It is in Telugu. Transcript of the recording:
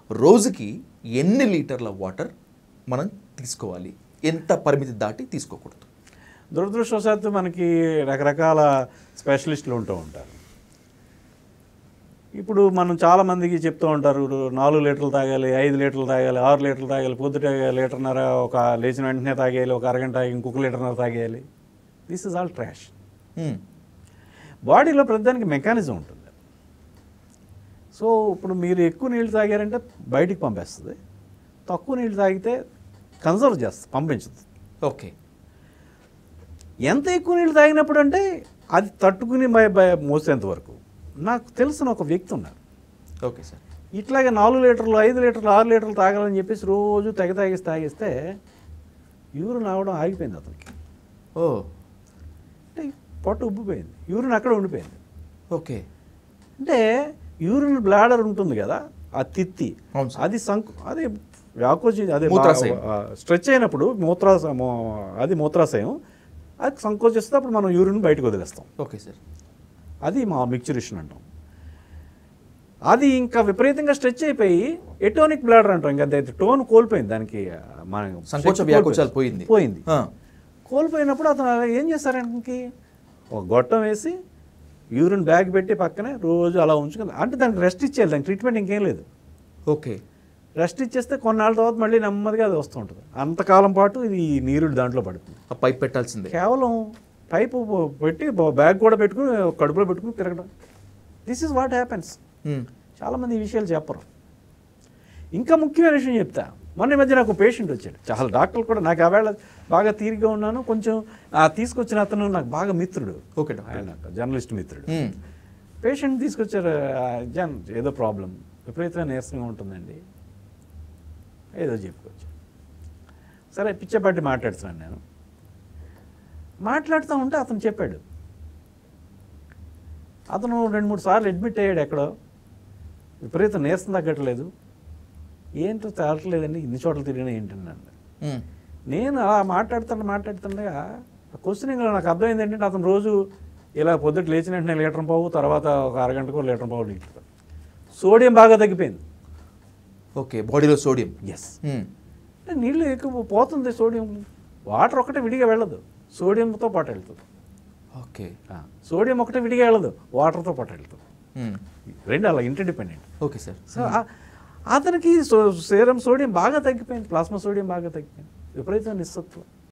రోజుకి ఎన్ని లీటర్ల వాటర్ మనం తీసుకోవాలి, ఎంత పరిమితి దాటి తీసుకోకూడదు? దురదృష్టవశాత్తు మనకి రకరకాల స్పెషలిస్టులు ఉంటూ ఉంటారు. ఇప్పుడు మనం చాలామందికి చెప్తూ ఉంటారు 4 లీటర్లు తాగాలి, 5 లీటర్లు తాగాలి, 6 లీటర్లు తాగాలి, పొద్దుట లీటర్న్నర ఒక లేచిన వెంటనే తాగేయాలి, ఒక అరగంట ఇంకొక లీటర్న్నర తాగేయాలి. This is all trash. బాడీలో ప్రతిదానికి మెకానిజం ఉంటుంది. సో ఇప్పుడు మీరు ఎక్కువ నీళ్ళు తాగారంటే బయటికి పంపేస్తుంది, తక్కువ నీళ్ళు తాగితే కన్సర్వ్ చేస్తుంది, పంపించదు. ఓకే. ఎంత ఎక్కువ నీళ్ళు తాగినప్పుడు అంటే అది తట్టుకుని మోసేంత వరకు. నాకు తెలిసిన ఒక వ్యక్తి ఉన్నారు. Okay sir. ఇట్లాగే 4 లీటర్లు, 5 లీటర్లు, 6 లీటర్లు తాగాలని చెప్పేసి రోజు తాగిస్తే యూరిన్ అవడం ఆగిపోయింది అతనికి. అంటే పొట్ట ఉబ్బిపోయింది, యూరిన్ అక్కడ ఉండిపోయింది. ఓకే. అంటే యూరిన్ బ్లాడర్ ఉంటుంది కదా, ఆ తిత్తి, అది అది వ్యాకోచి, అదే స్ట్రెచ్ అయినప్పుడు మూత్రాశయం అది సంకోచిస్తే అప్పుడు మనం యూరిన్ బయటకు వదిలేస్తాం. Okay sir. అది మా మిక్చరేషన్ అంటాం. అది ఇంకా విపరీతంగా స్ట్రెచ్ అయిపోయి ఎటోనిక్ బ్లాడర్ అంటాం. ఇంకా టోన్ కోల్పోయింది, దానికి పోయింది. కోల్పోయినప్పుడు అతను ఏం చేస్తారంటే ఒక గొట్టం వేసి యూరిన్ బ్యాగ్ పెట్టి పక్కనే రోజు అలా ఉంచుకుంది. అంటే దానికి రెస్ట్ ఇచ్చేయాలి, దానికి ట్రీట్మెంట్ ఇంకేం లేదు. ఓకే. రెస్ట్ ఇచ్చేస్తే కొన్నాళ్ళ తర్వాత మళ్ళీ నెమ్మదిగా అది వస్తూ ఉంటుంది. అంతకాలం పాటు ఇది నీరు దాంట్లో పడుతుంది. ఆ పైప్ పెట్టాల్సిందే. కేవలం పైపు పెట్టి బ్యాగ్ కూడా పెట్టుకుని కడుపులో పెట్టుకుని తిరగడం. This is what happens. చాలామంది ఈ విషయాలు చెప్పరు. ఇంకా ముఖ్యమైన విషయం చెప్తా. మొన్న మధ్య నాకు పేషెంట్ వచ్చాడు, చాలా డాక్టర్లు కూడా నాకు ఆవేళ బాగా తీరిగా ఉన్నాను. కొంచెం తీసుకొచ్చిన అతను నాకు బాగా మిత్రుడు. ఓకే. ఆయన జర్నలిస్ట్ మిత్రుడు. పేషెంట్ తీసుకొచ్చారు. ఏదో ప్రాబ్లం, విపరీతమైన నీరసంగా ఉంటుందండి, ఏదో చెప్పుకోవచ్చు. సరే పిచ్చపాటి మాట్లాడుతున్నాను నేను. మాట్లాడుతూ ఉంటే అతను చెప్పాడు, అతను 2-3 సార్లు అడ్మిట్ అయ్యాడు ఎక్కడో, విపరీతం నీరసం తగ్గట్లేదు. ఏంటో తగ్గట్లేదండి, ఇన్ని చోట్ల తిరిగినా ఏంటన్నాను. నేను అలా మాట్లాడుతుండగా క్వశ్చనింగ్ నాకు అర్థమైంది ఏంటంటే అతను రోజు ఇలా పొద్దుట లేచిన వెంటనే లీటర్ పావు, తర్వాత ఒక అరగంటకు లీటర్ పావు నీళ్ళు. సోడియం బాగా తగ్గిపోయింది. ఓకే. బాడీలో సోడియం. ఎస్. నీళ్ళు ఎక్కువ పోతుంది సోడియం. వాటర్ ఒకటే విడిగా వెళ్ళదు, సోడియంతో పాటు వెళ్తుంది. ఓకే. సోడియం ఒకటే విడిగా వెళ్ళదు, వాటర్తో పాటు వెళ్తుంది. రెండు అలా ఇంటర్డిపెండెంట్. Okay sir. సో అతనికి సీరం సోడియం బాగా తగ్గిపోయింది, ప్లాస్మా సోడియం బాగా తగ్గిపోయింది, విపరీతమైన నిస్సత్వం.